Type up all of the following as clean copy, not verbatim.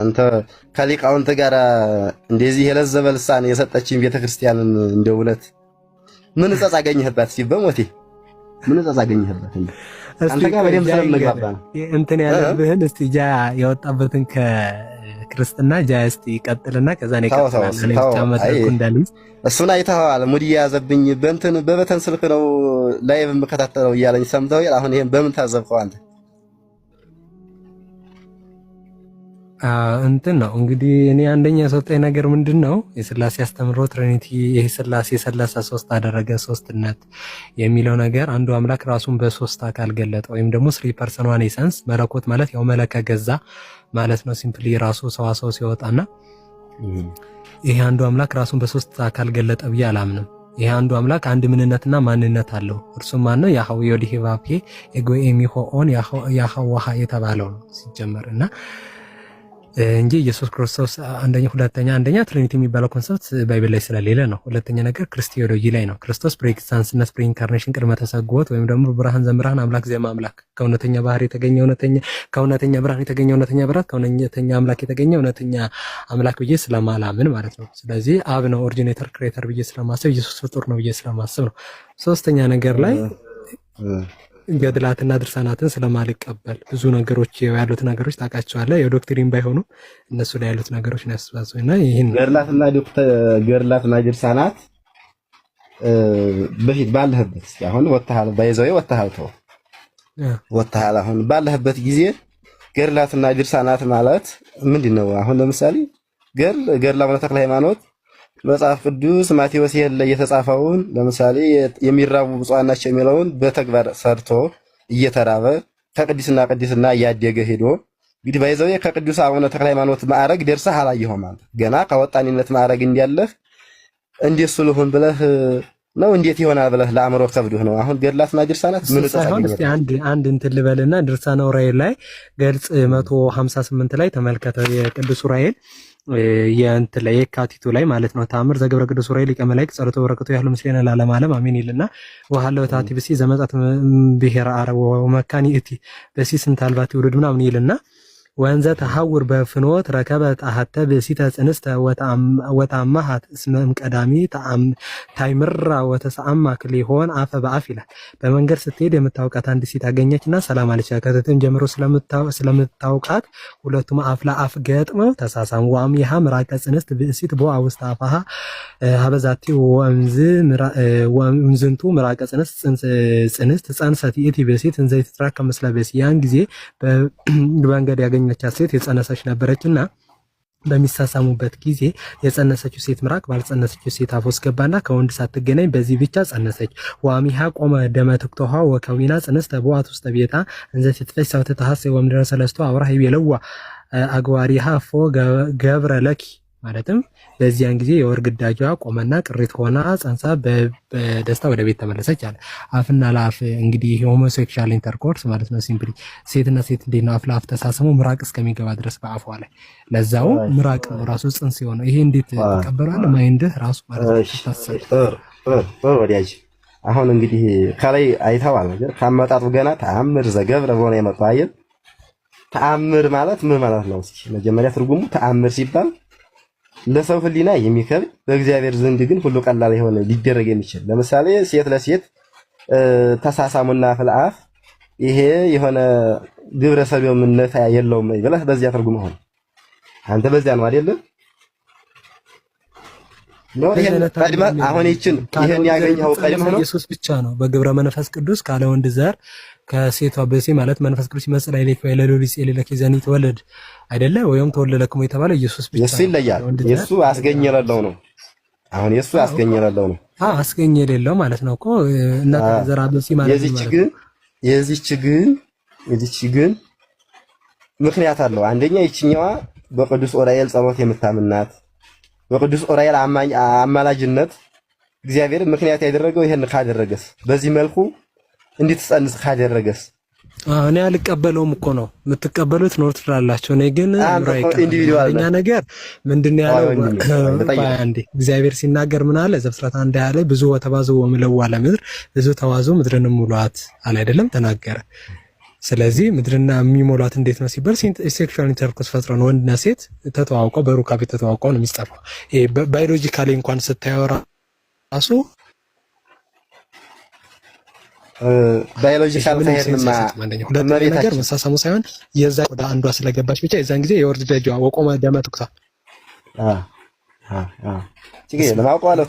አንተ ከሊቃውንት ጋር እንደዚህ የለዘበ ልሳን የሰጠችኝ ቤተክርስቲያንን እንደው እውነት ምን ጸጸ አገኘህባት? እስቲ በሞቴ ምን ጸጸ አገኘህባት? አንተ ጋር በደምብ ስለምንግባባ ነው እንትን ያለብህን እስቲ ጃ ያወጣበትን ከክርስትና ጃ እስቲ ቀጥልና ከዛ ነው ይቀጥላል። እሱን አይተኸዋል። ሙድ የያዘብኝ በበተን ስልክ ነው ላይቭ የምከታተለው እያለኝ ሰምተው አሁን ይሄን በምን ታዘብከው አንተ? እንትን ነው እንግዲህ እኔ አንደኛ የሰጠኝ ነገር ምንድነው የሥላሴ አስተምህሮ ትሪኒቲ ይሄ ሥላሴ 33 አደረገ ሶስትነት የሚለው ነገር አንዱ አምላክ ራሱን በሶስት አካል ገለጠ ወይም ደግሞ 3 ፐርሰን ዋን ኤሰንስ መለኮት ማለት ያው መለከ ገዛ ማለት ነው። ሲምፕሊ ራሱ ሰዋሰው ሲወጣና ይሄ አንዱ አምላክ ራሱን በሶስት አካል ገለጠ ብዬ አላምንም። ይሄ አንዱ አምላክ አንድ ምንነትና ማንነት አለው። እርሱም ማን ነው? ያህዌ ወዲህባፔ ኤጎኤሚሆኦን ያህዋሃ የተባለው ነው ሲጀመርና እንጂ ኢየሱስ ክርስቶስ አንደኛ ትሪኒቲ የሚባለው ኮንሰፕት ባይብል ላይ ስለሌለ ነው። ሁለተኛ ነገር ክርስቲዮሎጂ ላይ ነው። ክርስቶስ ፕሬኤግዚስተንስነት ፕሪኢንካርኔሽን ቅድመ ተሰግወት ወይም ደግሞ ብርሃን ዘምርሃን አምላክ ዘማምላክ ከእውነተኛ ባህሪ የተገኘ ከእውነተኛ ብርሃን የተገኘ እውነተኛ ብርሃን ከእውነተኛ አምላክ የተገኘ እውነተኛ አምላክ ብዬ ስለማላምን ማለት ነው። ስለዚህ አብ ነው ኦሪጂኔተር ክሬተር ብዬ ስለማስብ ኢየሱስ ፍጡር ነው ብዬ ስለማስብ ነው። ሶስተኛ ነገር ላይ ገድላትና ድርሳናትን ስለማልቀበል ብዙ ነገሮች ያሉት ነገሮች ታውቃቸዋለህ። የዶክትሪን ባይሆኑ እነሱ ላይ ያሉት ነገሮች ነው ያስባዙና ይሄን ገድላትና ድርሳናት በፊት ባለህበት አሁን ወጣሃል ባይዘው ወጣሃል አሁን ባለህበት ጊዜ ገድላትና ድርሳናት ማለት ምንድነው? አሁን ለምሳሌ ገድለ አቡነ ተክለ ሃይማኖት መጽሐፍ ቅዱስ ማቴዎስ ላይ የተጻፈውን ለምሳሌ የሚራቡ ብፁዓን ናቸው የሚለውን በተግባር ሰርቶ እየተራበ ከቅድስና እያደገ ሄዶ እንግዲህ ባይዘው ከቅዱስ አቡነ ተክለ ሃይማኖት ማዕረግ ደርሰህ አላየኸውም አንተ ገና ከወጣኒነት ማዕረግ እንዲያለህ እንዴት ስለሆን ብለህ ነው እንዴት ይሆናል ብለህ ለአእምሮ ከብዶህ ነው። አሁን ገድላትና ድርሳናት ምን ተሳሳኝ እስቲ አንድ እንትን ልበልና ድርሳነ ዑራኤል ላይ ገልጽ 158 ላይ ተመልከተ። የቅዱስ ዑራኤል የእንትን ላይ የካቲቱ ላይ ማለት ነው ተአምር ዘገብረ ቅዱስ ዑራኤል ሊቀ መላእክት ጸሎተ በረከቱ ያህሉ ምስሌነ ለዓለመ ዓለም አሜን ይልና ወሃለው ታቲ ብሲ ዘመጻት ብሔረ አረብ ወመካኒ እቲ በሲ ስንት አልባት ይውልድ ምናምን ይልና ወንዘ ተሐውር በፍኖት ረከበ ጣሐተ በሲተ ጽንስተ ወታማሃት እስመም ቀዳሚ ታይምራ ወተሰአማ ክሊሆን አፈ በአፍ ይላል። በመንገድ ስትሄድ የምታውቃት አንድ ሴት አገኘችና ሰላም አለች። ከትም ጀምሮ ስለምታውቃት ሁለቱም አፍ ለአፍ ገጥመው ተሳሳሙ። ወአምይሃ ምራቀ ጽንስት ብእሲት ቦአ ውስተ አፋሃ ሀበዛቲ ወምዝንቱ ምራቀ ጽንስት ጸንሰት ይእቲ በሲት እንዘ ይትራከም ምስለ በሲ ያን ጊዜ በመንገድ ያገኘ ሴት የጸነሰች ነበረችና በሚሳሳሙበት ጊዜ የጸነሰችው ሴት ምራቅ ባልጸነሰችው ሴት አፍ ውስጥ ገባና ከወንድ ሳትገናኝ በዚህ ብቻ ጸነሰች። ወአሚሃ ቆመ ደመ ትክቶሃ ወከዊና ጽንስተ ቦአት ውስጥ ቤታ እንዘ ትፈስ ሳውተ ተሐሰ ወምድረ ሰለስቱ አብራህ ይለዋ አግዋሪሃ ፎ ገብረ ለኪ ማለትም በዚያን ጊዜ የወር ግዳጇ ቆመና ቅሪት ሆና ጸንሳ በደስታ ወደ ቤት ተመለሰች አለ። አፍና ለአፍ እንግዲህ ሆሞሴክሹዋል ኢንተርኮርስ ማለት ነው። ሲምፕሊ ሴትና ሴት እንዴት ነው አፍ ለአፍ ተሳስሞ ምራቅ እስከሚገባ ድረስ በአፏ ላይ ለዛው ምራቅ ነው ራሱ ጽንስ የሆነው ይሄ እንዴት ተቀበሏል? ማይንድህ ራሱ ማለት ነው። ወዲያጅ አሁን እንግዲህ ከላይ አይተዋል ነገር ካመጣጡ ገና ተአምር ዘገብረ በሆነ የመጣው አይደል? ተአምር ማለት ምን ማለት ነው? እስኪ መጀመሪያ ትርጉሙ ተአምር ሲባል ለሰው ህሊና የሚከብድ በእግዚአብሔር ዘንድ ግን ሁሉ ቀላል የሆነ ሊደረግ የሚችል ለምሳሌ ሴት ለሴት ተሳሳሙና ፍልአፍ ይሄ የሆነ ግብረ ሰዶምነት የለውም ብለህ በዚያ ትርጉም ሆነ አንተ በዚያ ነው አይደል? ነው ይሄን ቀድመህ አሁን ይሄን ያገኘው ቀድመህ ነው ኢየሱስ ብቻ ነው በግብረ መንፈስ ቅዱስ ካለ ወንድ ዘር ከሴቷ በሴ ማለት መንፈስ ቅዱስ ይመስል አይለክ ወይ ለሎሊስ ኤሌለክ ዘኒ ተወለድ አይደለ ወይም ተወለደክሙ የተባለ ኢየሱስ ብቻ ነው። ኢየሱስ ይለያል። ኢየሱስ አስገኘለለው ነው። አሁን ኢየሱስ አስገኘለለው ነው። አስገኘለለው ማለት ነው እኮ እናት ዘራ በሴ ማለት ነው። የዚች ግን ምክንያት አለው። አንደኛ ይችኛዋ በቅዱስ ዑራኤል ጸሎት የምታምናት በቅዱስ ዑራኤል አማላጅነት እግዚአብሔር ምክንያት ያደረገው ይሄን ካደረገስ በዚህ መልኩ እንድትጸንስ ካደረገስ እኔ አልቀበለውም እኮ ነው የምትቀበሉት ነው ትላላችሁ። እኔ ግን ኢንዲቪጁዋልኛ ነገር ምንድነው ያለው አንዴ እግዚአብሔር ሲናገር ምን አለ? ዘፍጥረት 1 ያለ ብዙ ወተባዙ ወምለዋ ለምድር ብዙ ተዋዙ ምድርንም ሙሏት አለ አይደለም ተናገረ። ስለዚህ ምድርና የሚሞሏት እንዴት ነው ሲባል ሴክሹዋል ኢንተርኮርስ ፈጥረው ነው ወንድና ሴት ተተዋውቀው በሩካቤ ተተዋውቀው ነው የሚጻፈው። ይሄ ባዮሎጂካሊ እንኳን ስታየው ራሱ ባዮሎጂካል ከሄድንማ ሁለተኛ ነገር መሳሳሙ ሳይሆን የዛ ወደ አንዷ ስለገባች ብቻ የዛን ጊዜ የወርድ ደጇ ወቆመ ደመ ትኩሳ አውቀዋለሁ።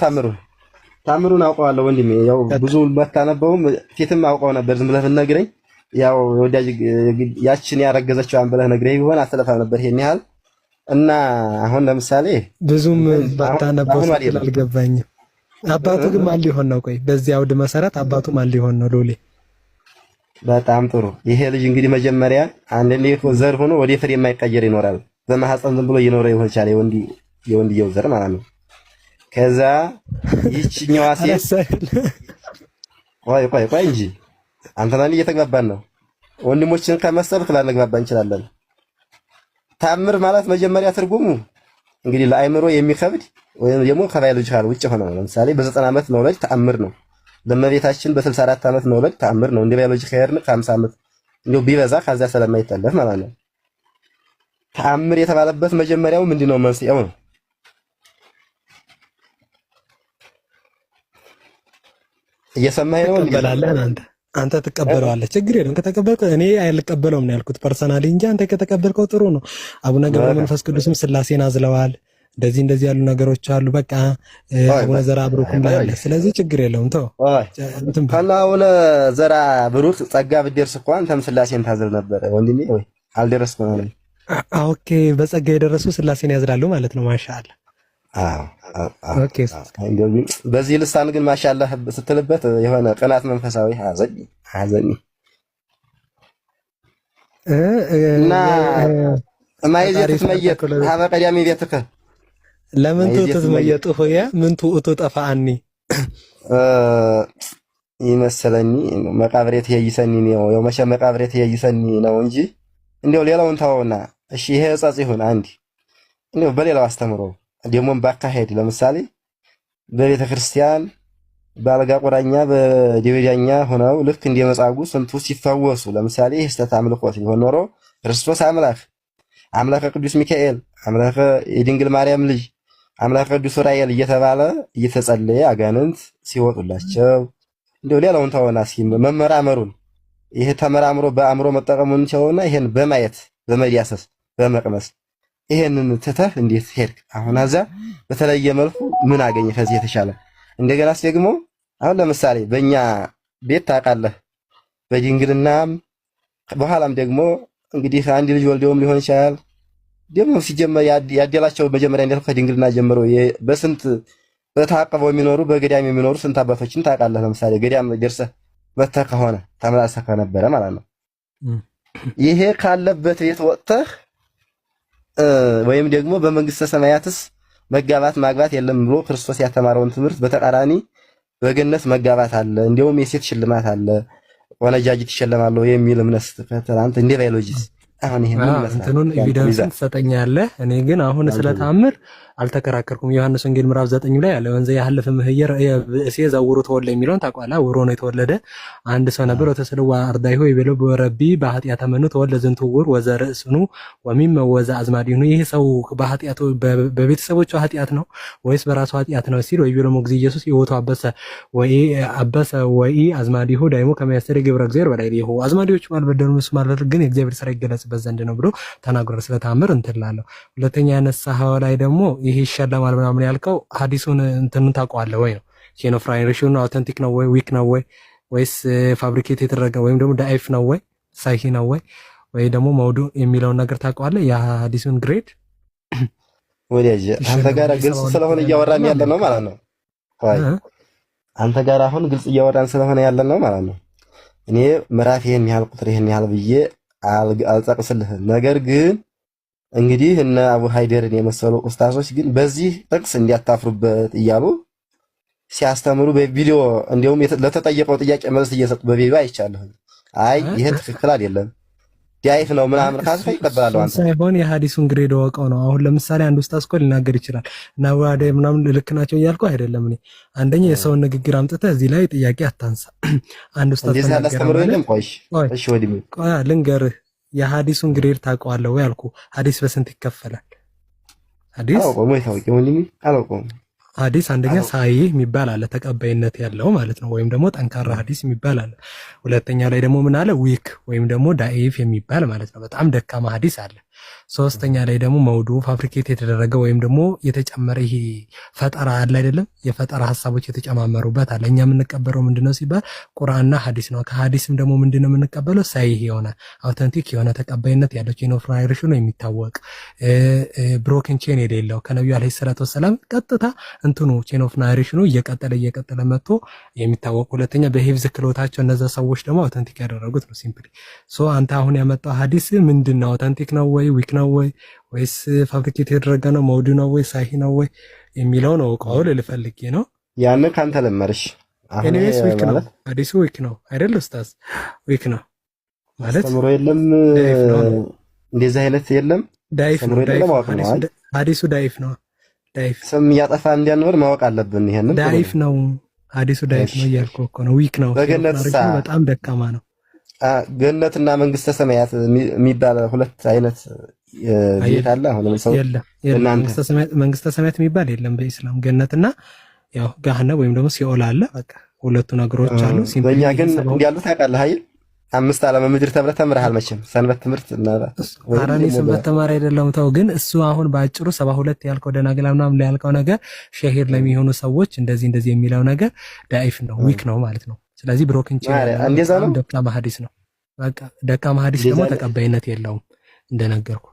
ታምሩን አውቀዋለሁ ወንድሜ። ያው ብዙ ባታነበውም ፊትም አውቀው ነበር። ዝም ብለህ ብትነግረኝ ያው ወዳጅ ያችን ያረገዘችዋን ብለህ ነግረኝ ቢሆን አትለፋም ነበር ይሄን ያህል እና አሁን ለምሳሌ ብዙም ባታነበው አልገባኝም። አባቱ ግን ማን ሊሆን ነው? ቆይ በዚህ አውድ መሰረት አባቱ ማን ሊሆን ነው? ሎሌ በጣም ጥሩ። ይሄ ልጅ እንግዲህ መጀመሪያ አንድ ዘር ሆኖ ወደ ፍሬ የማይቀየር ይኖራል። በማህፀን ዝም ብሎ እየኖረ ይሆን ይችላል የወንድየው ዘር ማለት ነው። ከዛ ይህችኛዋ ሴት ቆይ እንጂ አንተና እኔ እየተግባባን ነው። ወንድሞችን ከመሰልክ ላንግባባ እንችላለን። ታምር ማለት መጀመሪያ ትርጉሙ እንግዲህ ለአይምሮ የሚከብድ ወይም ደግሞ ከባዮሎጂካል ውጭ ሆነ ነው። ለምሳሌ በ90 ዓመት መውለድ ተአምር ነው። ለእመቤታችን በ64 ዓመት መውለድ ተአምር ነው። እንደ ባዮሎጂ ከሄድን ከ50 ዓመት እንደው ቢበዛ ከዛ ስለማይተለፍ ማለት ነው። ተአምር የተባለበት መጀመሪያው ምንድነው? መንስኤው ነው። እየሰማኸኝ ነው? እንበላለን አንተ ትቀበለዋለህ። ችግር የለም ከተቀበልከው። እኔ አልቀበለውም ነው ያልኩት ፐርሰናሊ እንጂ አንተ ከተቀበልከው ጥሩ ነው። አቡነ ገብረ መንፈስ ቅዱስም ስላሴን አዝለዋል። እንደዚህ ያሉ ነገሮች አሉ። በቃ አቡነ ዘራ ብሩክም ላይ አለ። ስለዚህ ችግር የለውም ተው። ካና አቡነ ዘራ ብሩክ ጸጋ ብትደርስ እኮ አንተም ስላሴን ታዝል ነበር ወንድሜ። ወይ አልደረስኩም ነው? ኦኬ በጸጋ የደረሱ ስላሴን ያዝላሉ ማለት ነው። ማሻአላ ኦኬ። በዚህ ልሳን ግን ማሻአላ ስትልበት የሆነ ቅናት መንፈሳዊ ሐዘን እና ማይዘት ትመየጥ ሀበ ቀዳሚ ቤትከ ለምን ትመየጥ ሆያ ምን ትውጡ ጠፋአኒ ይመስለኒ መቃብሬት ይይሰኒ ነው መቼ መቃብሬት ይይሰኒ ነው እንጂ እንደው ሌላውን ታውና። እሺ ይሄ ጻጽ ይሁን አንዲ እንደው በሌላው አስተምሮ ደሞም ባካሄድ ለምሳሌ በቤተ ክርስቲያን ባልጋ ቁራኛ በዲቤዳኛ ሆነው ልክ እንደ መጻጉዕ ስንቱ ሲፈወሱ ለምሳሌ ህስተት አምልኮት ቢሆን ኖሮ ክርስቶስ አምላከ ቅዱስ ሚካኤል አምላከ የድንግል ማርያም ልጅ አምላከ ቅዱስ ዑራኤል እየተባለ እየተጸለየ አጋንንት ሲወጡላቸው እንደው ሌላውን ታወና መመራመሩን ይሄ ተመራምሮ በአእምሮ መጠቀሙን ሲሆንና ይሄን በማየት በመዲያሰስ በመቅመስ ይሄንን ትተህ እንዴት ሄድክ? አሁን አዛ በተለየ መልኩ ምን አገኘ ከዚህ የተሻለ? እንደገናስ ደግሞ አሁን ለምሳሌ በእኛ ቤት ታውቃለህ፣ በድንግልናም በኋላም ደግሞ እንግዲህ አንድ ልጅ ወልደውም ሊሆን ይችላል። ደግሞ ሲጀመር ያደላቸው መጀመሪያ እንደው ከድንግልና ጀምሮ በስንት በታቀበው የሚኖሩ በገዳም የሚኖሩ ስንት አባቶችን ታውቃለህ። ለምሳሌ ገዳም ደርሰህ መተህ ከሆነ ተመላሰህ ከነበረ ማለት ነው። ይሄ ካለበት ቤት ወጥተህ ወይም ደግሞ በመንግስተ ሰማያትስ መጋባት ማግባት የለም ብሎ ክርስቶስ ያስተማረውን ትምህርት በተቃራኒ በገነት መጋባት አለ፣ እንደውም የሴት ሽልማት አለ፣ ወነጃጅት ይሸለማሉ የሚል እምነት ከተላንት እንደ ባዮሎጂስ አሁን ይሄ ምን ይመስላል? እንትኑን ኤቪደንስ ትሰጠኛለህ። እኔ ግን አሁን ስለ ተአምር አልተከራከርኩም። ዮሐንስ ወንጌል ምዕራፍ 9 ላይ ያለ ወንዘ ያህልፍ ምህየር እሴ ዘውሩ ተወልደ የሚለውን ታውቃለህ። ውሮ ነው የተወለደ አንድ ሰው ነበር። ወተሰለዋ አርዳይሁ ይበለው በረቢ በኃጢአተ መኑ ተወልደ ዝንቱ ውር ወዘርእስኑ ወሚም ወዘ አዝማዲሁ። ይሄ ሰው በኃጢአቱ በቤተሰቦቹ ኃጢአት ነው ወይስ በራሱ ኃጢአት ነው ሲል ወይ ቢለው ሞግዚ ኢየሱስ ይወቱ አበሰ ወይ አዝማዲሁ ዳይሞ ከመያስተር ግብረ እግዚአብሔር በላይ ይሁ አዝማዲዎቹ አልበደሉም እሱ ማለት ግን የእግዚአብሔር ስራ ይገለጽበት ዘንድ ነው ብሎ ተናግሯል። ስለ ተአምር እንትላለሁ። ሁለተኛ ያነሳኸው ላይ ደግሞ ይሄ ይሸለማል ምናምን ያልከው ሐዲሱን እንትኑን ታውቀዋለህ ወይ ነው? ቼን ኦፍ ራይሬሽን አውተንቲክ ነው ወይ ዊክ ነው ወይ ወይስ ፋብሪኬት የተደረገ ወይም ደግሞ ዳይፍ ነው ወይ ሳሂ ነው ወይ ደግሞ መውዱ የሚለውን ነገር ታውቀዋለህ? የሐዲሱን ግሬድ ወዲያጅ አንተ ጋር ግልጽ ስለሆነ እያወራን ያለ ነው ማለት ነው። አንተ ጋር አሁን ግልጽ እያወራን ስለሆነ ያለ ነው ማለት ነው። እኔ ምዕራፍ ይሄን ያህል ቁጥር ይሄን ያህል ብዬ አልጠቅስልህም። ነገር ግን እንግዲህ እነ አቡ ሃይደርን የመሰሉ ኡስታዞች ግን በዚህ ጥቅስ እንዲያታፍሩበት እያሉ ሲያስተምሩ በቪዲዮ እንዲሁም ለተጠየቀው ጥያቄ መልስ እየሰጡ በቪዲዮ አይቻለሁ። አይ ይሄ ትክክል አይደለም፣ ዳይፍ ነው ምናምን ካልከ ይቀበላል አንተ ሳይሆን የሐዲሱን ግሬድ ወቀው ነው። አሁን ለምሳሌ አንድ ኡስታዝ እኮ ሊናገር ይችላል እና ወደ ምናምን ልክ ናቸው እያልኩ አይደለም እኔ። አንደኛ የሰውን ንግግር አምጥተህ እዚህ ላይ ጥያቄ አታንሳ። አንድ ኡስታዝ ልንገርህ፣ የሐዲሱን ግሬድ ታውቀዋለህ ወይ አልኩ። ሐዲስ በስንት ይከፈላል? ሐዲስ ሐዲስ አንደኛ ሳሂህ የሚባል አለ፣ ተቀባይነት ያለው ማለት ነው፣ ወይም ደግሞ ጠንካራ ሐዲስ የሚባል አለ። ሁለተኛ ላይ ደግሞ ምን አለ? ዊክ ወይም ደግሞ ዳኢፍ የሚባል ማለት ነው፣ በጣም ደካማ ሐዲስ አለ። ሶስተኛ ላይ ደግሞ መውዱ ፋብሪኬት የተደረገ ወይም ደግሞ የተጨመረ ይሄ ፈጠራ አለ አይደለም፣ የፈጠራ ሐሳቦች የተጨማመሩበት አለ። እኛ የምንቀበለው ምንድነው ሲባል ቁርአንና ሐዲስ ነው። ከሐዲስም ደግሞ ምንድነው የምንቀበለው? ሳሂህ የሆነ አውተንቲክ የሆነ ተቀባይነት ያለው ቼን ኦፍ ናሬሽኑ የሚታወቅ ብሮክን ቼን የሌለው ከነብዩ አለይሂ ሰላቱ ወሰለም ቀጥታ እንትኑ ቼን ኦፍ ናሬሽኑ እየቀጠለ መጥቶ የሚታወቅ። ሁለተኛ በሂፍዝ ክሎታቸው እነዛ ሰዎች ደግሞ አውተንቲክ ያደረጉት ነው። ሲምፕሊ ሶ አንተ አሁን ያመጣው ሐዲስ ምንድነው? አውተንቲክ ነው ወይ ዊክ ነው ወይ ወይስ ፋብሪኬት የተደረገ ነው? መውዱ ነው ወይ ሳሂህ ነው ወይ የሚለው ነው ቀውል ልፈልጌ ነው። ያን ካንተ ለመርሽ ኤኒዌይስ ዊክ ነው ሐዲሱ ዊክ ነው አይደል ኡስታዝ? ዊክ ነው ማለት ተምሮ የለም እንደዚህ አይነት የለም። ዳይፍ ነው ሐዲሱ ዳይፍ ነው። ዳይፍ ስም እያጠፋ እንዲያኖር ማወቅ አለብን። ይሄንን ዳይፍ ነው ሐዲሱ ዳይፍ ነው እያልኩ እኮ ነው። ዊክ ነው በጣም ደካማ ነው። ገነትና መንግስተ ሰማያት የሚባል ሁለት አይነት ቤት አለ። አሁን ሰው መንግስተ ሰማያት የሚባል የለም በኢስላም። ገነትና ያው ገሃነም ወይም ደግሞ ሲኦል አለ። በቃ ሁለቱ ነገሮች አሉ። በእኛ ግን እንዲያሉ ታውቃለህ አይደል? 5 ዓለም ምድር ተብለህ ተምረሃል መቼም ሰንበት ትምህርት እና አራኒ ሰንበት ተማሪ አይደለም ተው። ግን እሱ አሁን በአጭሩ 72 ያልከው ደናግላ ምናምን ላይ ያልከው ነገር ሸሂር ለሚሆኑ ሰዎች እንደዚህ የሚለው ነገር ዳኢፍ ነው ዊክ ነው ማለት ነው። ስለዚህ ብሮክን ቼን ደካማ ሐዲስ ነው። በቃ ደካማ ሐዲስ ደግሞ ተቀባይነት የለውም እንደነገርኩ።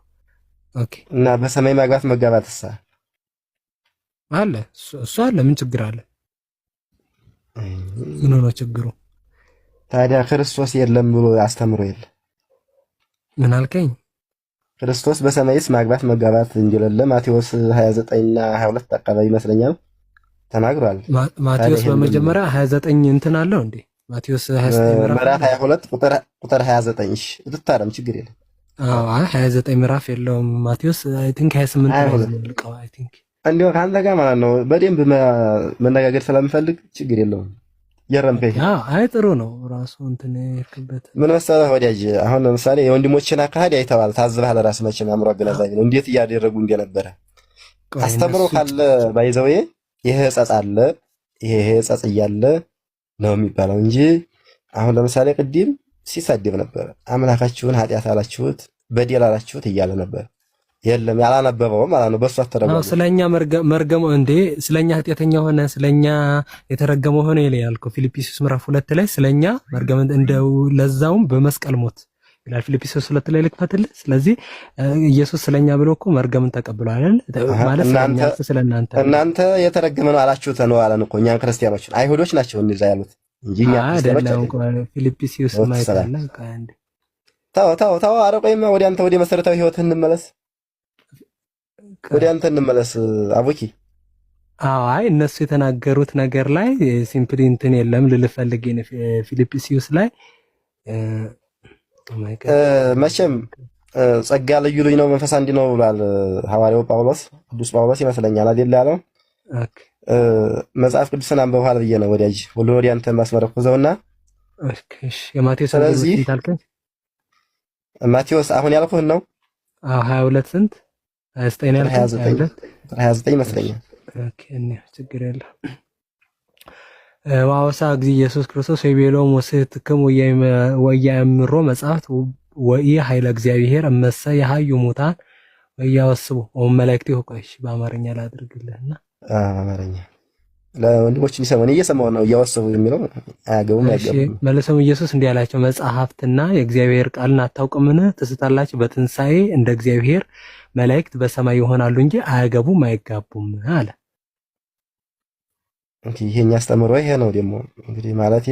ኦኬ እና በሰማይ ማግባት መጋባትሳ አለ እሱ አለ። ምን ችግር አለ? ምን ነው ችግሩ? ታዲያ ክርስቶስ የለም ብሎ አስተምሮ የለ? ምን አልከኝ? ክርስቶስ በሰማይስ ማግባት መጋባት እንደሌለ ማቴዎስ 29 እና 22 አካባቢ ይመስለኛል ተናግሯል። ማቴዎስ በመጀመሪያ 29 እንትን አለው እንዴ? ማቴዎስ 29 ምዕራፍ 22 ቁጥር 29 እሺ፣ ልታረም ችግር የለም። አዎ 29 ምዕራፍ የለውም ማቴዎስ። አይ ቲንክ 28 ነው ልቀው። አይ ቲንክ እንዲያው ካንተ ጋር ማለት ነው በደንብ መነጋገር ስለምፈልግ ችግር የለውም። የረምከኝ አይ ጥሩ ነው ራሱ እንትን የርክበት ምን መሰለህ ወዳጅ፣ አሁን ለምሳሌ የወንድሞችን አካሄድ አይተዋል፣ ታዝበሃል። ለራስህ መቼም አእምሮ አገናዛቢ ነው። እንዴት እያደረጉ እንደነበረ አስተምሮ ካለ ባይዘው ይሄ ጸጽ አለ ይሄ ጸጽ እያለ ነው የሚባለው እንጂ አሁን ለምሳሌ ቅድም ሲሳደብ ነበር። አምላካችሁን ኃጢአት አላችሁት በደል አላችሁት እያለ ነበር። የለም ያላነበበው ማለት ነው። በሱ አተረጎመ ስለኛ መርገሙ እንዴ ስለኛ ኃጢአተኛ ሆነ ስለኛ የተረገመው ሆነ ያልከው ፊልጵስዩስ ምዕራፍ 2 ላይ ስለኛ መርገም እንደው ለዛውም በመስቀል ሞት ይላል ፊልጵስዩስ 2 ላይ ልክፈትልህ። ስለዚህ ኢየሱስ ስለኛ ብሎ እኮ መርገምን ተቀብሏል አይደል? ማለት እናንተ የተረገመ ነው አላችሁት ነው አለን እኮ እኛን ክርስቲያኖችን አይሁዶች ናቸው እንደዛ ያሉት እንጂ እኛ አይደለም። ፊልጵስዩስ ማይታለ ካንዲ ታው አረቆይማ ወደ አንተ ወደ መሰረታዊ ህይወትህ እንመለስ። ወደ አንተ እንመለስ አቡኪ። አይ እነሱ የተናገሩት ነገር ላይ ሲምፕሊ እንትን የለም ልልፈልግ ነው። ፊልጵስዩስ ላይ መቼም ጸጋ ልዩ ልዩ ነው መንፈስ አንድ ነው ብሏል ሐዋርያው ጳውሎስ፣ ቅዱስ ጳውሎስ ይመስለኛል አይደል ያለው። መጽሐፍ ቅዱስን አንብበዋል ብዬ ነው ወዳጅ ሁሉ ወደ አንተ ማስመረኩዘውና። እሺ የማቴዎስ ወንጌል ታልከኝ ማቴዎስ አሁን ያልኩህ ነው። 22 ስንት 29 ይመስለኛል። ኦኬ እኔ ችግር የለም። ዋውሳ እግዚእ ኢየሱስ ክርስቶስ ወይቤሎም ወስሕትክሙ ወያእምሮ መጽሐፍት ወኢ ኃይለ እግዚአብሔር እመሰ የሐዩ ሙታን ወያወስቡ ወመላእክቱ ይቆይሽ። በአማርኛ ላድርግልህና አማርኛ ለወንድሞች ሊሰማን እየሰማው ነው። እያወሰቡ የሚለው አያገቡም አይገቡም። መለሰም ኢየሱስ እንዲህ አላቸው፣ መጽሐፍትና የእግዚአብሔር ቃልን አታውቁምን? ትስታላችሁ። በትንሣኤ እንደ እግዚአብሔር መላእክት በሰማይ ይሆናሉ እንጂ አያገቡም አይጋቡም አለ። እንግዲህ ይሄኛ አስተምሮ ይሄ ነው ደግሞ እንግዲህ ማለት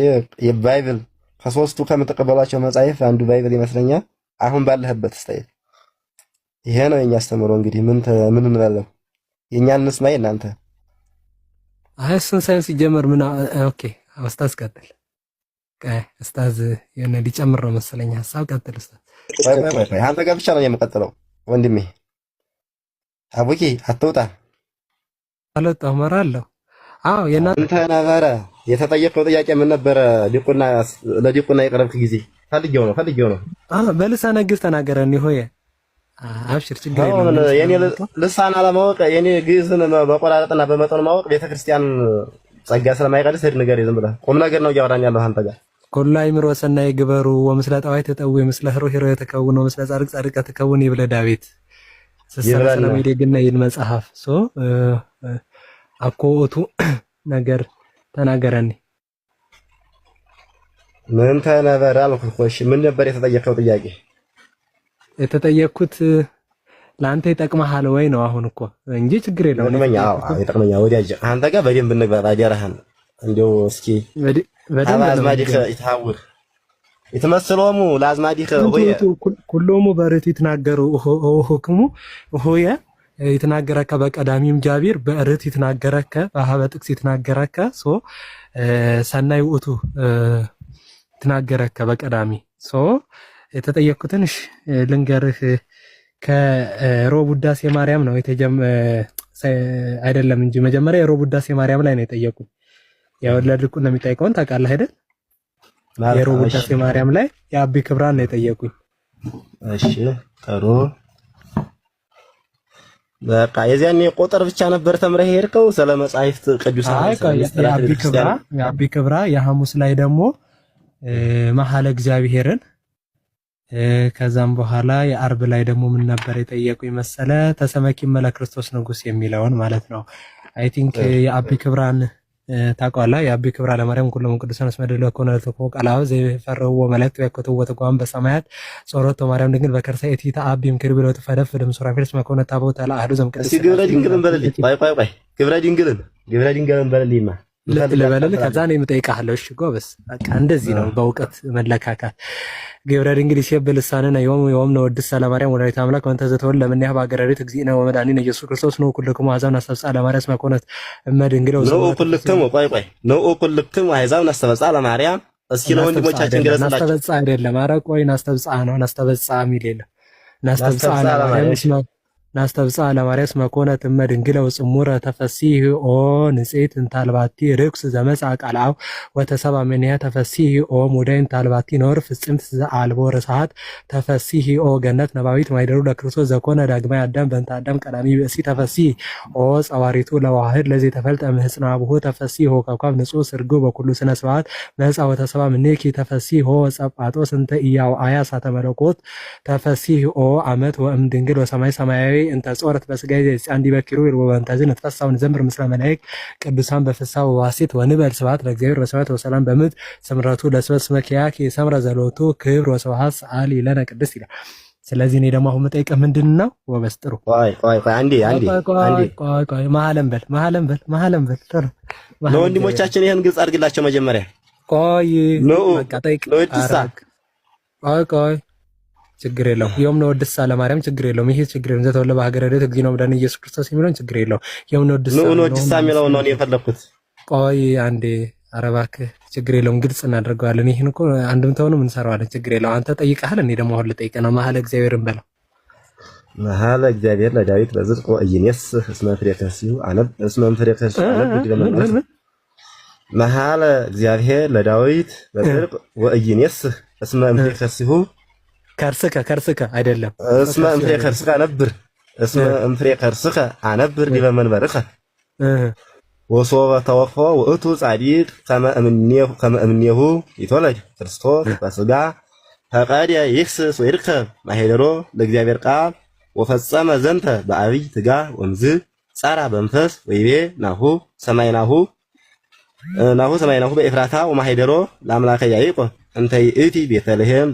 የባይብል ከሶስቱ ከምትቀበሏቸው መጻሕፍት አንዱ ባይብል ይመስለኛል። አሁን ባለህበት ስታይል ይሄ ነው የኛ አስተምሮ። እንግዲህ ምን እንላለን? የኛን እንስማ እናንተ እሱን ሳይንስ ሲጀመር ምን ኦኬ ኡስታዝ ቀጥል። ኡስታዝ የሆነ ሊጨምር ነው መሰለኝ ሐሳብ ቀጥል ኡስታዝ። ቆይ አንተ ጋር ብቻ ነው የምቀጥለው ወንድሜ። አቡኪ አትውጣ። አልወጣሁ እመራለሁ። አዎ አንተ ነበረ የተጠየቀው ጥያቄ ምን ነበረ? ለዲቁና የቀረብክ ጊዜ ፈልጌው ነው። በልሳነ ግዕዝ ተናገረን ሆየ አብሽር ችግር የለም። የኔ ልሳን አለማወቅ የኔ ግዕዝን በቆራረጥና በመጠኑ ማወቅ ቤተክርስቲያን ጸጋ ስለማይቀድስ ሄድ ነገር ዝም ብለህ ቁም ነገር ነው እያወራኝ ያለሁ አንተ ጋር ኩሉ አእምሮ ሰናይ ግበሩ ወምስለ ጠዋዕት ተጠው ምስለ ኅሩይ ኅሩይ ተከውኖ ምስለ ጻድቅ ጻድቅ ተከውን ይብለ ዳዊት ሰሰለ ሚደግና ይል መጽሐፍ አኮቱ ነገር ተናገረኒ ምን ተነበረ አልኩሽ። ምን ነበር የተጠየቀው ጥያቄ? የተጠየቅኩት ለአንተ ይጠቅምሃል ወይ ነው። አሁን እኮ እንጂ ችግር የለውም። ይጠቅመኛል። ወዲያጅ አንተ ጋር በደንብ እንግባባ። ዲያራህን እንደው እስኪ አዝማዲክ ይታውር የተመስሎሙ ለአዝማዲክ ሆየ ኩሎሙ በርት ይተናገሩ ሆክሙ ሆየ ይተናገረከ በቀዳሚም ጃቢር በርት ይተናገረከ በሀበ ጥቅስ ይተናገረከ ሶ ሰናይ ውእቱ ይተናገረከ በቀዳሚ ሶ የተጠየቅኩትን ልንገርህ። ከሮብ ውዳሴ ማርያም ነው አይደለም እንጂ መጀመሪያ የሮብ ውዳሴ ማርያም ላይ ነው የጠየቁት። ያው ለድቁ ነው የሚጠይቀውን ታውቃለህ አይደል? የሮብ ውዳሴ ማርያም ላይ የአቢ ክብራን ነው የጠየቁኝ። እሺ ጥሩ በቃ የዚያኔ ቁጥር ብቻ ነበር ተምረህ ሄድከው ስለ መጻሕፍት ቅዱሳን የአቢ ክብራ የሐሙስ ላይ ደግሞ መሐለ እግዚአብሔርን ከዛም በኋላ የአርብ ላይ ደግሞ ምን ነበር የጠየቁኝ መሰለ? ተሰመኪም መለ ክርስቶስ ንጉስ የሚለውን ማለት ነው። አይ ቲንክ የአቢ ክብራን ታውቀዋለህ? የአቢ ክብራ ለማርያም ኩሎሙ ቅዱሳን እስመድለ ኮነ ተቆቃላው ዘይፈረው መላእክት ያከተው ወተቋም በሰማያት ጾሮቶ ማርያም ድንግል በከርሰ እቲታ አቢም ክር ብለው ተፈደፍድም ሱራፌልስ መኮነ ታቦታ ለአህዱ ዘምቅዱስ ግብረ ድንግልን በልልኝ። ቆይ ግብረ ድንግልን በልልኝማ ለበለልህ ከዛ ነው የምጠይቅሃለሁ። እሺ ጎበስ በቃ እንደዚህ ነው በእውቀት መለካካት። ግብረ ድንግል ይሴብ ልሳነና የወም ነው ወድስ ለማርያም ወላዲተ አምላክ ወንተ ዘተወል ለምን ያህ ባገረሪት እግዚእነ ወመድኃኒነ ኢየሱስ ክርስቶስ ነው ኩልክሙ አሕዛብን አስተብጽአ ለማርያም መኮነት እመድንግለው ነው ኩልክሙ ነው ኩልክሙ አሕዛብን አስተብጽአ ለማርያም። እስኪ ነው ወንድሞቻችን ገለጽላችሁ። አስተብጽአ አይደለም ኧረ ቆይ አስተብጽአ ነው አስተብጽአ የሚል የለም። አስተብጽአ ለማርያም ናስተብጽአ ለማርያም መኮነት እመድንግለው ጽሙረ ተፈሲህ ኦ ንጽሕት እንታልባቲ ርክስ ዘመጽአ ቃልአው ወተሰባ መንያ ተፈሲህ ኦ ሙዳይ እንታልባቲ ኖር ፍጽምት ዘአልቦ ርሳት ተፈሲህ ኦ ገነት ነባዊት ማይደሩ ለክርስቶስ ዘኮነ ዳግማይ አዳም በእንተ አዳም ቀዳሚ ብእሲ ተፈሲህ ኦ ጸዋሪቱ ለዋህድ ለዚህ ተፈልጠ ምህጽና አቡሁ ተፈሲህ ኦ ከኳብ ንጹሕ ስርጎ በኩሉ ስነ ስብሐት መጽአ ወተሰባ ምኔኪ ተፈሲህ ኦ ጸጳጦስ እንተ ኢያው አያ ሳተ መለኮት ተፈሲህ ኦ አመት ወእምድንግል ወሰማይ ሰማያዊ እንተ ጾረት በስጋ አንዲ በኪሩ ወበንታዝን ተፈሳውን ዘምር ምስለ መላእክት ቅዱሳን በፍሳው ዋሲት ወንበል ስብሐት ለእግዚአብሔር በሰማያት ወሰላም በምድር ስምረቱ ለስበስ መኪያኪ ሰምረ ዘሎቱ ክብር ወስብሐት አሊ ለነ ቅድስት ይላል። ስለዚህ እኔ ደግሞ አሁን መጠይቀህ ምንድነው? ወበስ ጥሩ ቆይ መሐለም በል ቶሎ ለወንድሞቻችን ይሄን ግልጽ አድርግላቸው መጀመሪያ። ቆይ በቃ ጠይቅ። ቆይ ችግር የለውም። የውም ነው ወድሳ ለማርያም ችግር የለውም። ይሄ ችግር የለም። ዘተወለ በሀገረ ረት እግዚእ ነው መድኃኒነ ኢየሱስ ክርስቶስ የሚለውን ችግር የለውም። የውም ነው ወድሳ የሚለውን ነው የፈለኩት። ቆይ አንዴ ኧረ እባክህ ችግር የለውም። ግልጽ እናደርገዋለን። ይሄን እኮ አንድምታውንም እንሰራዋለን። ችግር የለውም። አንተ ጠይቀሃል፣ እኔ ደግሞ አሁን ልጠይቅህ ነው። መሐለ እግዚአብሔርን በለው። መሐለ እግዚአብሔር ለዳዊት በጽድቅ ወኢይኔስህ እስመ ፍሬ ከርሥሁ አነብ መሐለ እግዚአብሔር ለዳዊት በጽድቅ ወኢይኔስህ እስመ ፍሬ ከርሥሁ ከርስከ አይደለም እስመ እንፍሬ ከርስከ አነብር እስመ እንፍሬ ከርስከ አነብር ዲበ መንበርከ ወሶበ ተወክፎ ውእቱ ጻዲቅ ከመ እምኔሁ ይትወለድ ክርስቶስ በሥጋ ፈቀደ ይክስስ ወይርከብ ማኅደሮ ለእግዚአብሔር ቃል ወፈጸመ ዘንተ በአብይ ትጋ ወምዝ ጸራ በመንፈስ ወይቤ ናሁ ሰማይናሁ በኤፍራታ ወማኅደሮ ለአምላከ ያዕቆብ እንተ ይእቲ ቤተልሔም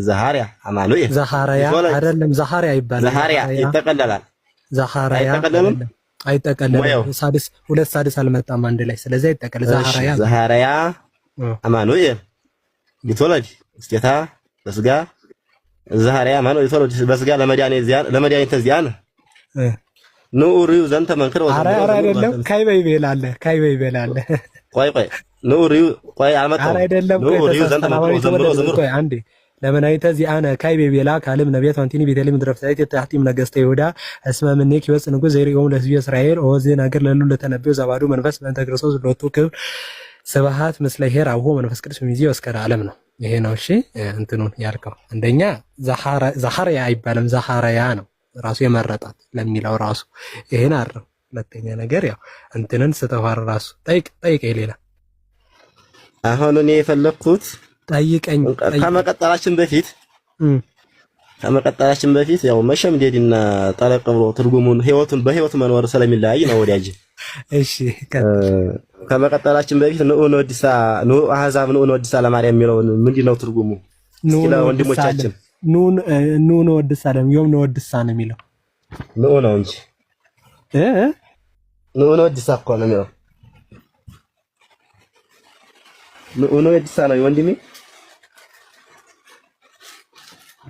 ዘሃርያ አማኑኤል ዘሃርያ አይደለም ዘሃርያ ይባላል። ዘሃርያ ይጠቀለላል። ዘሃርያ አይጠቀለልም። ሳድስ ሁለት ሳድስ አልመጣም አንድ ላይ። ስለዚህ አይጠቀለል። ዘሃርያ አማኑኤል ይትወለድ እስቴታ በሥጋ ዘሃርያ አማኑኤል ይትወለድ በሥጋ ለመድኃኒተ ዚአነ ንዑሪው ዘንተ መንክር ወዘንተ አይደለም ካይበይ ይበላል። ቆይ ንዑሪው ቆይ አልመጣም። አይደለም ቆይ ዘንተ መንክር ወዘንተ ቆይ አንዴ ለመናይተ ዚአነ ካይቤ ቤላ ካልም ነቢያት አንቲኒ ቤተልሔም ድረፍታይት የታህቲም ነገስተ ይሁዳ እስመ ምኔክ ይወፅ ንጉሥ ዘይሪኦም ለህዝቢ እስራኤል ኦዚ ነገር ለሉ ለተነበዩ ዘባዱ መንፈስ በእንተ ክርስቶስ ሎቱ ክብር ስብሐት ምስለ ኄር አብሆ መንፈስ ቅዱስ ሚዜ እስከ ዓለም ነው። ይሄ ነው እሺ እንትኑን ያልከው። አንደኛ ዘሐርያ አይባልም ዘሐርያ ነው ራሱ የመረጣት ለሚለው ራሱ ይሄን አረው። ሁለተኛ ነገር ያው እንትንን ስተዋር ራሱ ጠይቀኝ ሌላ አሁን እኔ የፈለኩት ጠይቀኝ ከመቀጠላችን በፊት ያው መሸምደድና ጠለቅ ብሎ ትርጉሙን በህይወት መኖር ስለሚለያይ ነው ወዳጅ። እሺ ከመቀጠላችን በፊት ንዑ አሕዛብ ንዑ ንወድሳ ለማርያም የሚለውን ምንድነው ትርጉሙ? እስኪ ለወንድሞቻችን ንዑ ንወድሳ ዮም ንወድሳ ነው የሚለው ንዑ ነው እንጂ ንዑ ንወድሳ እኮ ነው የሚለው ንዑ ንወድሳ ነው ወንድሜ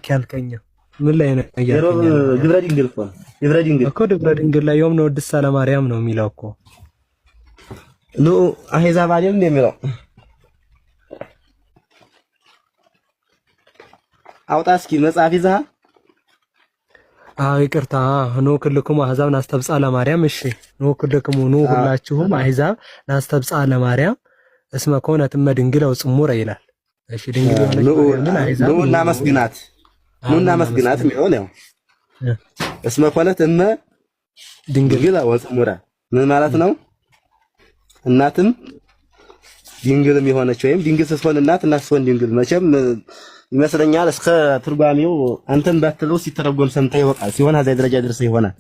ካልከኛ ምን ላይ ነው ያያከኛ? ግብረ ድንግል እኮ ግብረ ድንግል ላይ ዮም ንወድሳ ለማርያም ነው የሚለው እኮ ንዑ አሕዛብ አይደል እንደሚለው አውጣ እስኪ መጽሐፍ ይዘሃል? አዎ ይቅርታ ኑ ክልክሙ አሕዛብ ናስተብጻ ለማርያም። እሺ ኑ ክልክሙ ኑ ሁላችሁም አሕዛብ ናስተብጻ ለማርያም እስመ ኮነት እመ ድንግል ወጽሙረ ይላል። እሺ ድንግል የሆነች አሕዛብ ኑና መስግናት የሚሆን ያው እስመ ኮነት እመ ድንግል ወጽሙረ ምን ማለት ነው? እናትም ድንግልም የሆነች ወይም ድንግል ስትሆን እናት ስትሆን ድንግል መቼም ይመስለኛል እስከ ትርጓሜው አንተም ባትለው ሲተረጎም ሰምተህ ይወቃል ሲሆን አዛ ደረጃ ደርሰህ ይሆናል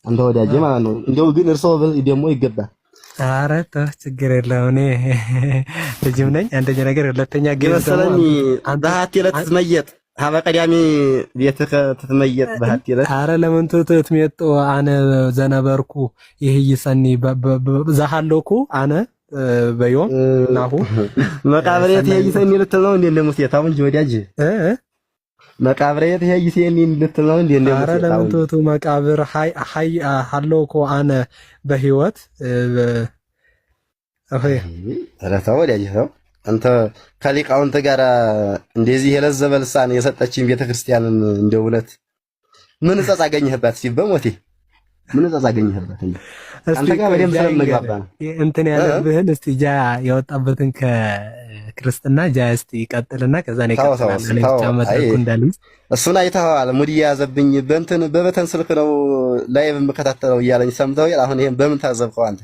አንተ ወዳጄ ማለት ነው። እንደው ግን እርሶ ደግሞ ይገባል። ኧረ ተው ችግር የለውም እኔ ልጅም ነኝ። አንደኛ ነገር ሁለተኛ ግን መሰለኝ በሀቲ ዕለት ትመየጥ ሀበ ቀዳሚ ቤትከ ትትመየጥ በሀቲ ዕለት ኧረ ለምን ትትመየጥ አነ ዘነበርኩ ይህ ይሰኒ ዘሃለኩ አነ በዮም ናሁ መቃብሬት ይሰኒ ልትል ነው እንዴ? ለሙሴ ታው እንጂ ወዳጅ መቃብሬት ይሰኒ ልትል ነው እንዴ? ኧረ ለምን ትቱ መቃብር ሃይ ሃለኩ አነ በህይወት ኧረ ተው ወዳጅ ተው። አንተ ከሊቃውንት ጋር እንደዚህ የለዘበ ልሳን የሰጠችኝ ቤተክርስቲያንን እንደው እውነት ምን ጸጽ አገኘህባት? ሲበሞቴ ምን ጸጽ አገኘህባት? አንተ ጋር በደንብ ስለምንግባባ ነው እንትን ያለብህን እስቲ ጃ የወጣበትን ከክርስትና ጃ እስቲ ቀጥልና ከዛ ነው ይቀጥላል። እሱን አይተኸዋል? ሙድ የያዘብኝ በበተን ስልክ ነው ላይቭ የምከታተለው እያለኝ ሰምተው አሁን ይሄን በምን ታዘብከው አንተ?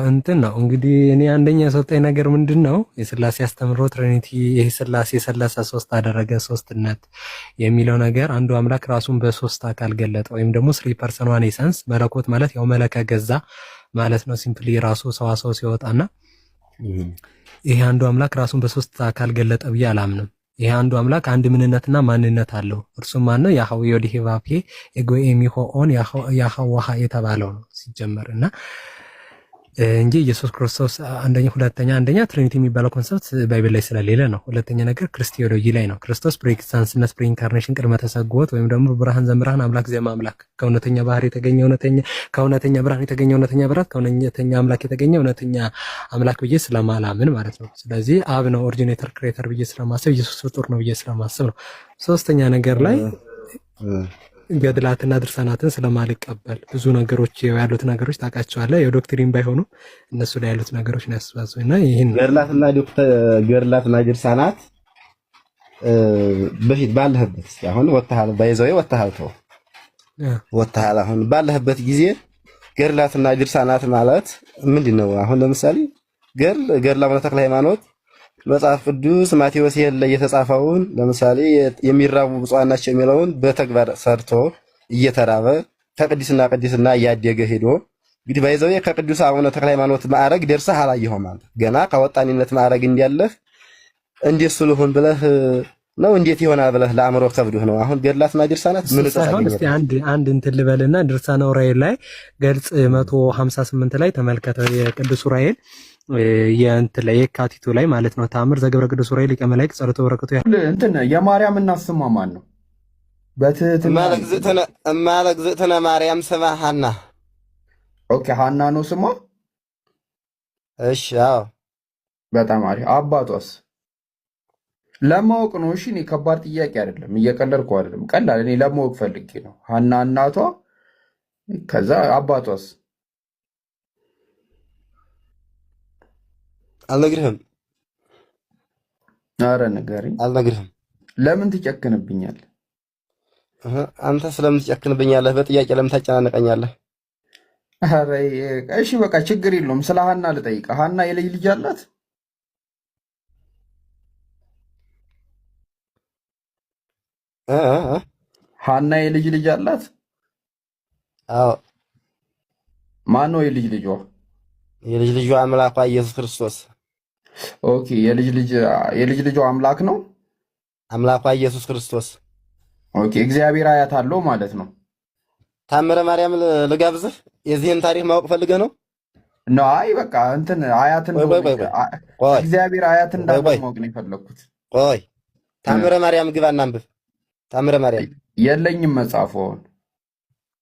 እንትን ነው እንግዲህ እኔ አንደኛ የሰጠኝ ነገር ምንድን ነው የሥላሴ አስተምሮ ትሪኒቲ ይሄ ሥላሴ 33 አደረገ ሶስትነት የሚለው ነገር አንዱ አምላክ ራሱን በሶስት አካል ገለጠ ወይም ደግሞ 3 ፐርሰን ዋን ኤሰንስ መለኮት ማለት ያው መለከ ገዛ ማለት ነው። ሲምፕሊ ራሱ ሰዋሰው ሲወጣና ይሄ አንዱ አምላክ ራሱን በሶስት አካል ገለጠ ብዬ አላምንም። ይሄ አንዱ አምላክ አንድ ምንነትና ማንነት አለው። እርሱም ማን ነው? ያህዌ ወዲህባፔ ኤጎኤሚሆ ኦን ያህዋሃ የተባለው ነው ሲጀመርና እንጂ ኢየሱስ ክርስቶስ አንደኛ ትሪኒቲ የሚባለው ኮንሰፕት ባይብል ላይ ስለሌለ ነው። ሁለተኛ ነገር ክርስቲዮሎጂ ላይ ነው። ክርስቶስ ፕሬኤግዚስተንስነስ ፕሪኢንካርኔሽን ቅድመ ተሰግወት ወይም ደግሞ ብርሃን ዘምርሃን አምላክ ዘማ አምላክ ከእውነተኛ ባህር የተገኘ ከእውነተኛ ብርሃን የተገኘ እውነተኛ ብርሃን ከእውነተኛ አምላክ የተገኘ እውነተኛ አምላክ ብዬ ስለማላምን ማለት ነው። ስለዚህ አብ ነው ኦሪጂኔተር ክሬተር ብዬ ስለማስብ ኢየሱስ ፍጡር ነው ብዬ ስለማስብ ነው። ሶስተኛ ነገር ላይ ገድላትና ድርሳናትን ስለማልቀበል ብዙ ነገሮች ያሉት ነገሮች ታውቃቸዋለህ። የዶክትሪን ባይሆኑ እነሱ ላይ ያሉት ነገሮች ነው ያስባዙና ይሄን ገድላትና ድርሳናት በፊት ባለህበት አሁን ወጣሃል ባይዘው ወጣሃል አሁን ባለህበት ጊዜ ገድላትና ድርሳናት ማለት ምንድነው? አሁን ለምሳሌ ገድለ አቡነ ተክለ ሃይማኖት መጽሐፍ ቅዱስ ማቴዎስ ላይ የተጻፈውን ለምሳሌ የሚራቡ ብፁዓን ናቸው የሚለውን በተግባር ሰርቶ እየተራበ ከቅድስና እያደገ ሄዶ እንግዲህ ባይዘው ከቅዱስ አቡነ ተክለ ሃይማኖት ማዕረግ ደርሰህ አላየኸውም አንተ ገና ከወጣኒነት ማዕረግ እንዲያለህ እንዴት ልሁን ብለህ ነው እንዴት ይሆናል ብለህ ለአእምሮ ከብዶህ ነው። አሁን ገድላትና ድርሳናት ምን ተሳሳተ? እስቲ አንድ እንትን ልበልና ድርሳነ ዑራኤል ላይ ገልጽ 158 ላይ ተመልከተ። የቅዱስ ዑራኤል የእንትን ላይ የካቲቱ ላይ ማለት ነው። ታምር ዘገብረ ቅዱስ ዑራኤል ሊቀ መላእክት ጸሎተ በረከቱ እንትን የማርያም እናት ስሟ ማን ነው? በትህትና እማለግዝእትነ ማርያም ስማ ሐና። ኦኬ ሐና ነው ስሟ። እሺ አዎ በጣም አሪፍ። አባቷስ? ለማወቅ ነው። እሺ እኔ ከባድ ጥያቄ አይደለም፣ እየቀለድኩ አይደለም። ቀላል እኔ ለማወቅ ፈልጌ ነው። ሀና እናቷ፣ ከዛ አባቷስ? አልነግርህም። አረ ንገረኝ። አልነግርህም። ለምን ትጨክንብኛለህ? አንተ ስለምን ትጨክንብኛለህ? በጥያቄ ለምን ታጨናነቀኛለህ? አረ እሺ በቃ ችግር የለውም። ስለ ሀና ልጠይቅህ። ሀና የልጅ ልጅ አላት? እ እ ሀና የልጅ ልጅ አላት? አዎ። ማን ነው የልጅ ልጇ? የልጅ ልጇ አምላኳ ኢየሱስ ክርስቶስ። ኦኬ የልጅ ልጇ አምላክ ነው? አምላኳ ኢየሱስ ክርስቶስ። ኦኬ እግዚአብሔር አያት አለው ማለት ነው። ታምረ ማርያም ልጋብዝህ? የዚህን ታሪክ ማወቅ ፈልገህ ነው? አይ በቃ እንትን አያትን እግዚአብሔር አያት እንዳለው ማወቅ ነው የፈለግኩት። ቆይ ታምረ ማርያም ግባና አንብብ። ታምረ ማርያም የለኝም መጽሐፉ።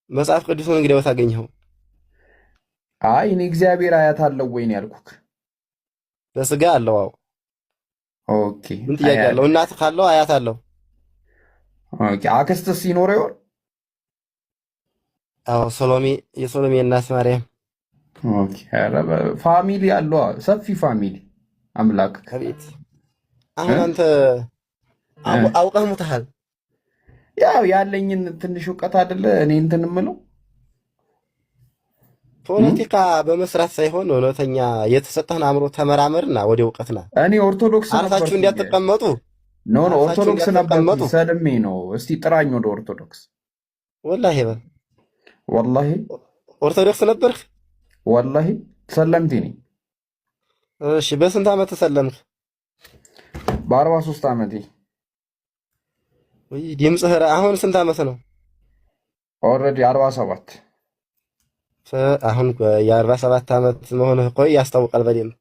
መጽሐፍ ቅዱስን እንግዲህ ወት አገኘኸው? አይ እኔ እግዚአብሔር አያት አለው ወይ ነው ያልኩክ። በስጋ አለው። አዎ። ኦኬ ምን ጥያቄ አለው? እናት ካለው አያት አለው። ኦኬ አክስትስ ሲኖረው ይሆን? አዎ ሶሎሜ፣ የሶሎሜ እናት ማርያም። ኦኬ ፋሚሊ አለው፣ ሰፊ ፋሚሊ አምላክ ከቤት። አሁን አንተ አውቀህ ሙተሃል። ያው ያለኝን ትንሽ እውቀት አይደለ እኔ እንትን የምለው ፖለቲካ በመስራት ሳይሆን እውነተኛ የተሰጠህን አእምሮ ተመራመርና ወደ እውቀትና እኔ ኦርቶዶክስ አርፋችሁ እንዲያተቀመጡ ኖ ኦርቶዶክስ ነበርኩ። ሰልሜ ነው። እስቲ ጥራኝ ወደ ኦርቶዶክስ። ወላሂ በል ወላሂ ኦርቶዶክስ ነበርክ? ወላሂ ሰለምቴ ነኝ። እሺ በስንት ዓመት ተሰለምክ? በ43 ዓመቴ። ወይ ድምፅህ አሁን ስንት ዓመት ነው? ኦልሬዲ 47። አሁን የ47 ዓመት መሆንህ ቆይ ያስታውቃል በደምብ።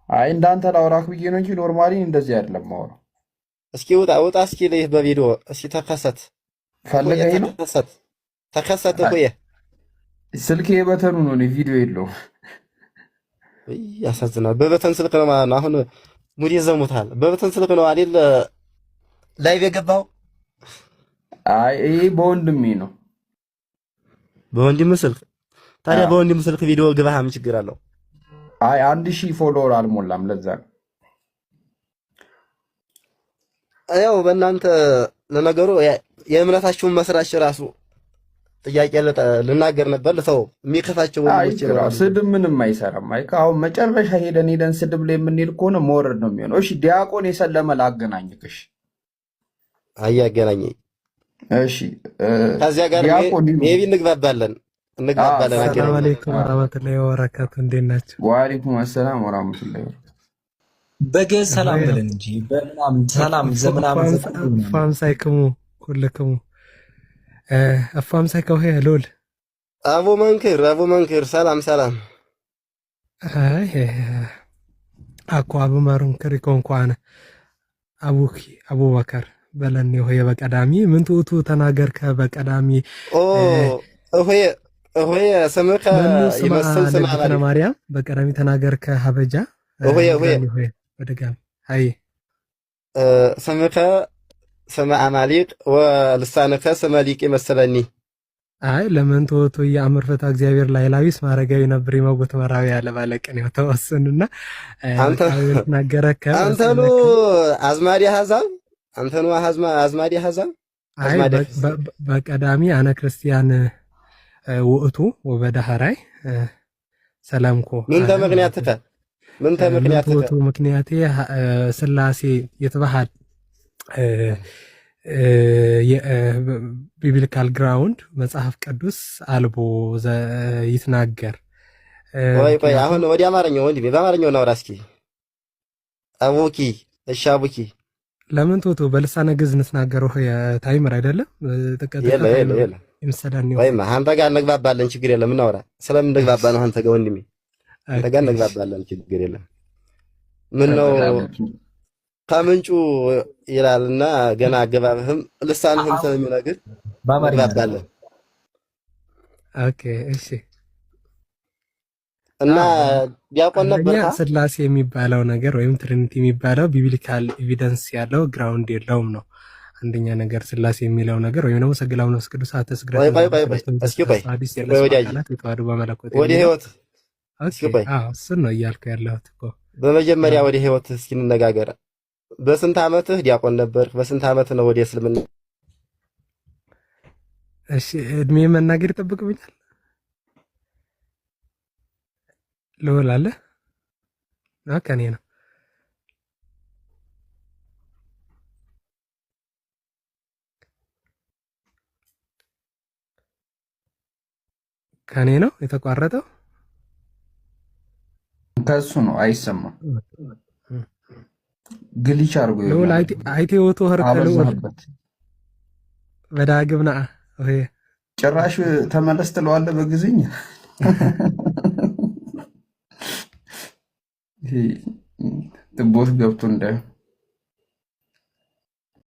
አይ እንዳንተ ላውራክ ብዬ ነው እንጂ ኖርማሊ እንደዚህ አይደለም ማውራው። እስኪ ውጣ እስኪ ልይህ በቪዲዮ እስኪ ተከሰት። ፈልገኝ ነው? ተከሰት ቆየ። ስልኬ የበተኑ ነው፣ እኔ ቪዲዮ የለውም። ያሳዝናል። በበተን ስልክ ነው ማለት ነው። አሁን ሙድ ይዘሙታል። በበተን ስልክ ነው አይደል ላይቭ የገባው? አይ ይሄ በወንድሜ ነው። በወንድም ስልክ? ታዲያ በወንድም ስልክ ቪዲዮ ግባህ፣ ምን ችግር አለው? አይ 1000 ፎሎወር አልሞላም፣ ለዛ ነው። ያው በእናንተ ለነገሩ የእምነታችሁን መስራች ራሱ ጥያቄ ልናገር ነበር። ለሰው የሚከፋቸው ወንዶች ይኖራሉ። ስድብ ምንም አይሰራም። አይ አሁን መጨረሻ ሄደን ስድብ ላይ የምንሄድ ከሆነ መውረድ ነው የሚሆነው። እሺ ዲያቆን የሰለመ ላገናኝክሽ። አያገናኘኝ። እሺ ከዚያ ጋር ሜቢ እንግባባለን። ሰላም አለይኩም ወራህመቱላሂ ወበረካቱ። እንዴት ናችሁ? ወአለይኩም ሰላም ወራህመቱላሂ ወበረካቱ። በገዝ ሰላም ብለን እንጂ በምናምን ሰላም ዘምናምን ፋም ሳይክሙ ኩልክሙ አፋም ሳይከው ሄሎል አቡ መንክር ሰላም አይ አኳ አቡ ማሩንክር ኮንኳነ አቡበከር በለኒ ሆየ በቀዳሚ ምን ትውቱ ተናገርከ በቀዳሚ ሆየ ስምከ ይመስል ስም አለ ማርያም በቀዳሚ ተናገርከ ሀበጃ ሆየ በደጋሚ አይ ስምከ ስመ አማሊቅ ወልሳንከ ስመ ሊቅ ይመስለኒ። አይ ለምን ትውቱ የአምር ፈታ እግዚአብሔር ላይ ላዊስ ማረጋዊ ነበር የመጎት መራዊ ያለ ባለቀን ነው ተወሰኑና አንተ ተናገረከ አንተኑ አዝማዲ ሐዛብ አንተኑ አዝማዲ ሐዛብ አይ በቀዳሚ አነ ክርስቲያን ውእቱ ወበዳህራይ ሰላምኮ ምን ተምክንያትከ ምክንያቴ ስላሴ የተባሃድ የቢብሊካል ግራውንድ መጽሐፍ ቅዱስ አልቦ ይትናገር። ቆይ አሁን ወዲ አማርኛው ወንድሜ በአማርኛው እናውራ እስኪ። አቡኪ እሻቡኪ ለምን ቶቶ በልሳነ ግዕዝ እንስናገረው የታይምር አይደለም የለ ይምሰዳኒ ወይማ አንተ ጋር እንግባባለን፣ ችግር የለም እናውራ። ስለምን እንግባባ ነው አንተ ጋር ወንድሜ? አንተ ጋር እንግባባለን፣ ችግር የለም። ምን ነው ከምንጩ ይላልና ገና አገባብህም ልሳንህም ስለሚነግር እንግባባለን። ኦኬ እሺ እና ዲያቆን አንደኛ ነበርካ? ስላሴ የሚባለው ነገር ወይም ትሪኒቲ የሚባለው ቢብሊካል ኤቪደንስ ያለው ግራውንድ የለውም ነው አንደኛ ነገር። ስላሴ የሚለው ነገር ወይም ደግሞ ሰግድ ለመንፈስ ቅዱስ አሐተ ስግደት እስኪ ቆይ ወዲያጅ የተዋሕዶ በመለኮት ወደ ህይወት እስኪ ቆይ እሱን ነው እያልኩ ያለሁት እኮ። በመጀመሪያ ወደ ህይወት እስኪ እንነጋገር። በስንት ዓመትህ ዲያቆን ነበርክ? በስንት ዓመትህ ነው ወደ እስልምና? እሺ እድሜ መናገር ይጠብቅብኛል? ልውል አለ ከኔ ነው ከኔ ነው የተቋረጠው። ከሱ ነው አይሰማም። ግሊች አድርጎ ልውል አይቴ ወቶ ኸርከ ልውል በዳግምና ጭራሽ ተመለስ ትለዋለህ በግዝኝ ጥቦት ገብቶ እንዳይሆን